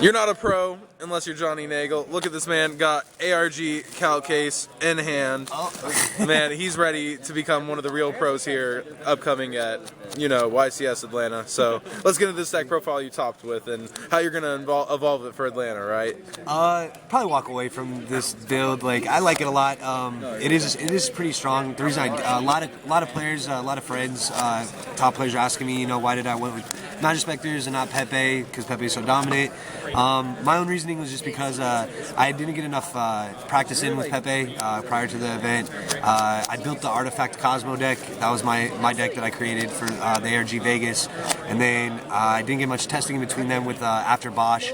You're not a pro unless you're Jonny Nagle. Look at this man, got ARG cal case in hand. Man, he's ready to become one of the real pros here, upcoming at, YCS Atlanta. So let's get into this deck profile you topped with and how you're gonna evolve it for Atlanta, right? Probably walk away from this build. Like, I like it a lot. It is pretty strong. The reason a lot of players, a lot of friends, top players are asking me, why did I went with Majespecters and not Pepe, because Pepe is so dominant. My own reasoning was just because I didn't get enough practice in with Pepe prior to the event. I built the Artifact Cosmo deck. That was my deck that I created for the ARG Vegas, and then I didn't get much testing in between them with after Bosch.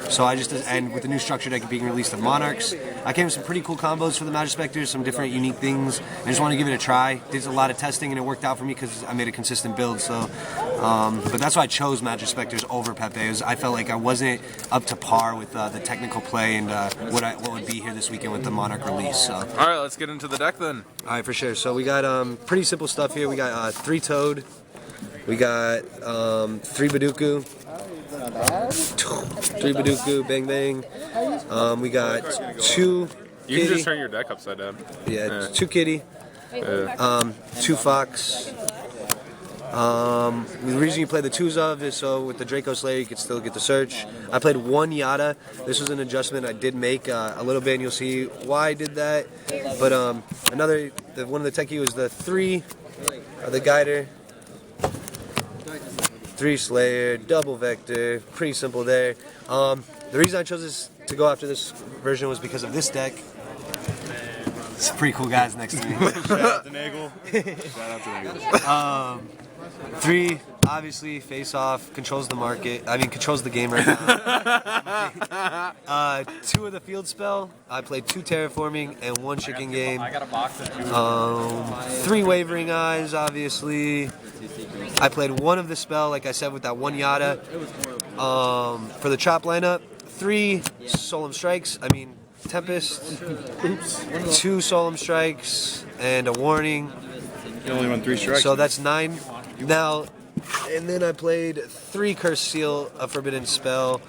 So and with the new structure deck being released of Monarchs, I came with some pretty cool combos for the Majespecters, some different unique things. I just wanted to give it a try. Did a lot of testing and it worked out for me because I made a consistent build. So, but that's why I chose Majespecters over Pepe. I felt like I wasn't up to par with the technical play and what would be here this weekend with the Monarch release. So. All right, let's get into the deck then. All right, for sure. So we got pretty simple stuff here. We got 3 Toad. We got 3 Baduku. 3 Baduku, bang bang. We got 2 You can just turn your deck upside down. Yeah, 2 Kitty. 2 Fox. The reason you play the 2s of is so with the Draco Slayer you could still get the search. I played 1 Yada. This was an adjustment I did make a little bit, and you'll see why I did that. But one of the techie was the 3 the Guider. 3 Slayer, double Vector, pretty simple there. The reason I chose to go after this version was because of this deck. Some pretty cool guys next to me. Shout out to Nagle. Shout out to Nagle. 3, obviously, face off, controls the market. I mean, controls the game right now. 2 of the field spell. I played 2 terraforming and 1 chicken game. I got a box of 2. 3 wavering eyes, obviously. I played 1 of the spell, like I said, with that 1 Yada. For the chop lineup, 3 Solemn Strikes. I mean, Tempest. 2 Solemn Strikes and a Warning. You only run 3 strikes. So that's 9. Now, and then I played 3 Curse Seal, a Forbidden Spell.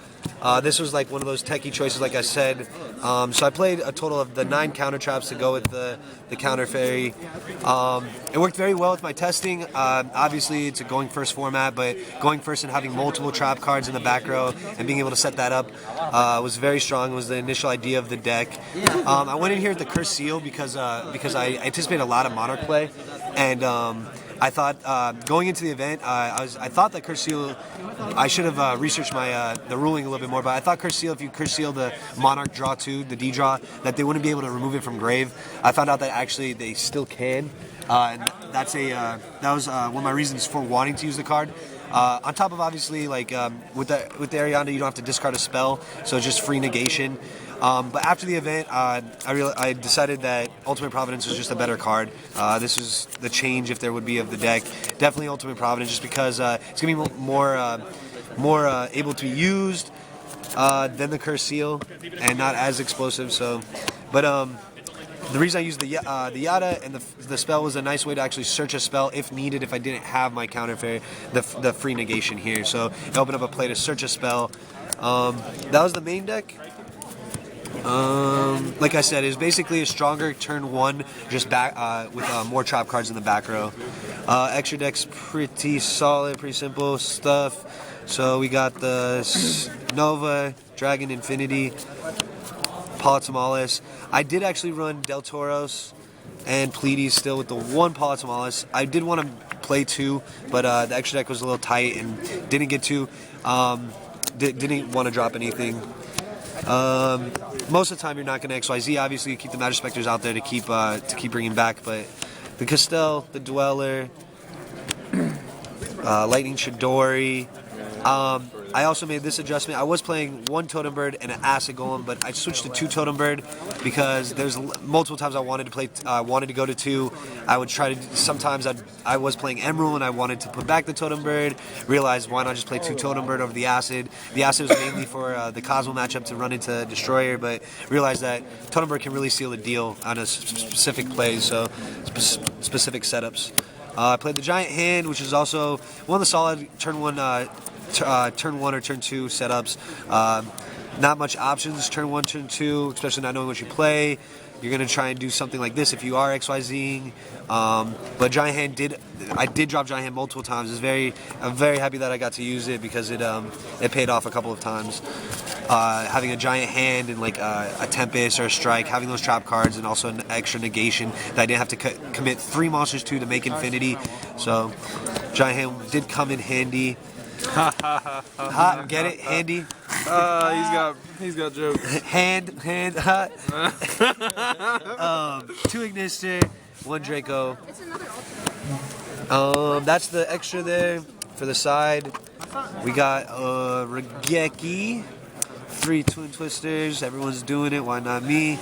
This was like one of those techie choices, like I said. So I played a total of the 9 counter traps to go with the counter fairy. It worked very well with my testing. Obviously, it's a going first format, but going first and having multiple trap cards in the back row and being able to set that up was very strong. It was the initial idea of the deck. I went in here with the Curse Seal because I anticipated a lot of Monarch play, and I thought going into the event, I thought that Curse Seal, I should have researched the ruling a little bit more, but I thought Curse Seal, if you Curse Seal the Monarch draw 2, the D draw, that they wouldn't be able to remove it from grave. I found out that actually they still can, and that was one of my reasons for wanting to use the card. On top of obviously with the Arianda, you don't have to discard a spell, so it's just free negation. But after the event, I decided that Ultimate Providence was just a better card. This was the change, if there would be, of the deck. Definitely Ultimate Providence, just because it's going to be more able to be used than the Curse Seal, and not as explosive. So, but the reason I used the Yada and the spell was a nice way to actually search a spell if needed, if I didn't have my counter fairy, the free negation here. So it opened up a play to search a spell. That was the main deck. Like I said, it's basically a stronger turn 1, just back with more trap cards in the back row. Extra deck's pretty solid, pretty simple stuff. So we got the Nova, Dragon Infinity, Politamales. I did actually run Del Toros and Pleiades still with the 1 Politamales. I did want to play 2, but the extra deck was a little tight and didn't get to. Didn't want to drop anything. Most of the time you're not going to XYZ. Obviously you keep the Majespecters out there to keep bringing back, but the Castell, the Dweller, Lightning Chidori. I also made this adjustment. I was playing 1 Totem Bird and an Acid Golem, but I switched to 2 Totem Bird because there's multiple times I wanted to play. Wanted to go to 2. I would try to. Sometimes I was playing Emerald and I wanted to put back the Totem Bird. Realized why not just play 2 Totem Bird over the Acid. The Acid was mainly for the Cosmo matchup to run into Destroyer, but realized that Totem Bird can really seal the deal on a specific plays, so specific setups. I played the Giant Hand, which is also one of the solid turn 1 turn 1 or turn 2 setups. Not much options, turn 1, turn 2, especially not knowing what you play. You're going to try and do something like this if you are XYZing. But Giant Hand I did drop Giant Hand multiple times. I'm very happy that I got to use it because it paid off a couple of times. Having a Giant Hand and like a Tempest or a Strike, having those trap cards, and also an extra negation that I didn't have to commit 3 monsters to make infinity. So Giant Hand did come in handy. Hot, get it? Handy. He's got jokes. Hand, hot. 2 Ignister, 1 Draco. That's the extra there for the side. We got Regeki, 3 Twin Twisters. Everyone's doing it. Why not me?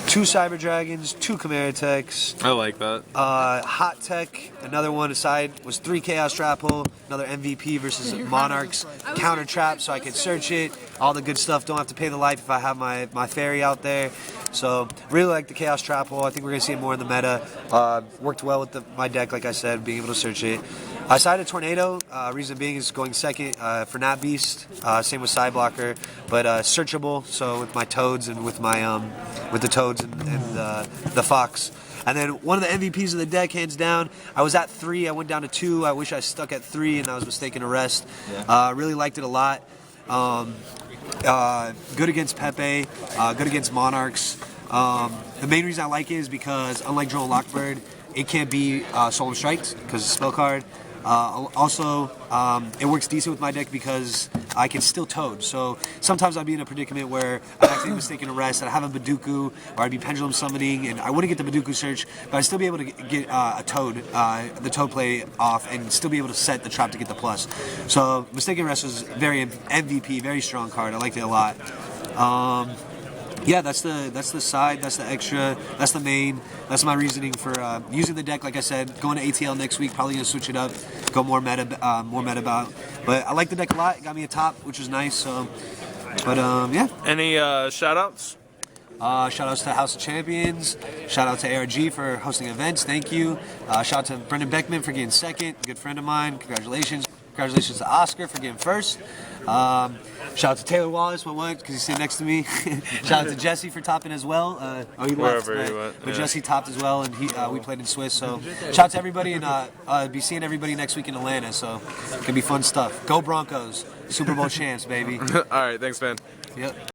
2 Cyber Dragons, 2 Chimera Techs. I like that. Hot Tech, another one aside, was 3 Chaos Trap Hole, another MVP versus Monarchs. Counter Trap so I can search it. All the good stuff. Don't have to pay the life if I have my fairy out there. So, really like the Chaos Trap Hole. I think we're going to see it more in the meta. Worked well with my deck, like I said, being able to search it. I sided Tornado. Reason being is going second for Nat Beast. Same with Side Blocker. But searchable, so with my Toads and with my with the Toads and the Fox. And then one of the MVPs of the deck, hands down. I was at 3. I went down to 2. I wish I stuck at 3, and I was mistaken to rest. Really liked it a lot. Good against Pepe. Good against Monarchs. The main reason I like it is because, unlike Drone Lockbird, it can't be Solemn Striked because it's a spell card. Also, it works decent with my deck because I can still Toad. So sometimes I'd be in a predicament where I'd actually be mistaken to rest, and I have a Baduku, or I'd be Pendulum Summoning, and I wouldn't get the Baduku search, but I'd still be able to get a Toad, the Toad play off, and still be able to set the trap to get the plus. So Mistaken Rest was very MVP, very strong card. I liked it a lot. Yeah, that's the side, that's the extra, that's the main, that's my reasoning for using the deck. Like I said, going to ATL next week, probably gonna switch it up, go more meta bout. But I like the deck a lot. It got me a top, which was nice. So, but yeah. Any shout outs? Shout outs to House of Champions. Shout out to ARG for hosting events. Thank you. Shout out to Brendan Beckman for getting second. Good friend of mine. Congratulations. Congratulations to Oscar for getting first. Shout out to Taylor Wallace, because he's sitting next to me. Shout out to Jesse for topping as well. He left, but Jesse topped as well, and we played in Swiss. So shout out to everybody, and be seeing everybody next week in Atlanta. So it can be fun stuff. Go Broncos! Super Bowl champs, baby. All right, thanks, man. Yep.